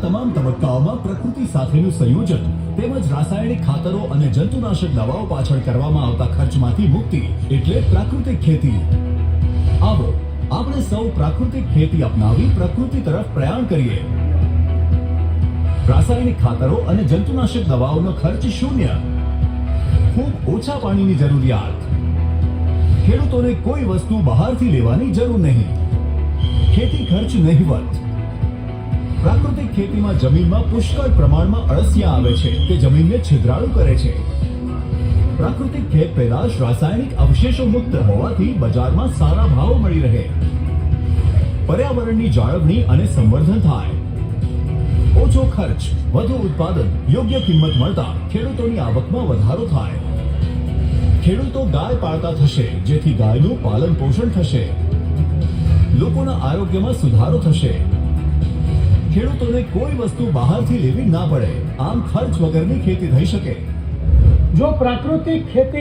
તમામ તબક્કાઓમાં પ્રકૃતિ સાથેનું સંયોજન તેમજ રાસાયણિક ખાતરો અને જંતુનાશક દવાઓ પાછળ કરવામાં આવતા ખર્ચમાંથી મુક્તિ એટલે પ્રાકૃતિક ખેતી। આવો આપણે સૌ પ્રાકૃતિક ખેતી અપનાવી પ્રકૃતિ તરફ પ્રયાણ કરીએ। રાસાયણિક ખાતરો અને જંતુનાશક દવાઓનો ખર્ચ શૂન્ય, ખૂબ ઓછા પાણીની જરૂરિયાત, ખેડૂતોને કોઈ વસ્તુ બહારથી લેવાની જરૂર નહીં, ખેતી ખર્ચ નહિવત। પ્રાકૃતિક ખેતીમાં જમીનમાં પુષ્કળ પ્રમાણમાં અળસિયા આવે છે તે જમીનને છિદ્રાળુ કરે છે। પ્રાકૃતિક ખેત પેદાશ રાસાયણિક અવશેષો મુક્ત હોવાથી બજારમાં સારા ભાવ મળી રહે, પર્યાવરણની જાળવણી અને સંવર્ધન થાય, ઓછો ખર્ચ, વધુ ઉત્પાદન, યોગ્ય કિંમત મળતા ખેડૂતોની આવકમાં વધારો થાય। ખેડૂતો ગાય પાળતા થશે જેથી ગાયનું પાલન પોષણ થશે, લોકોના આરોગ્યમાં સુધારો થશે, ખેડૂતોને કોઈ વસ્તુ બહારથી લેવી ના પડે, આમ ખર્ચ વગરની ખેતી થઈ શકે। જો પ્રાકૃતિક ખેતી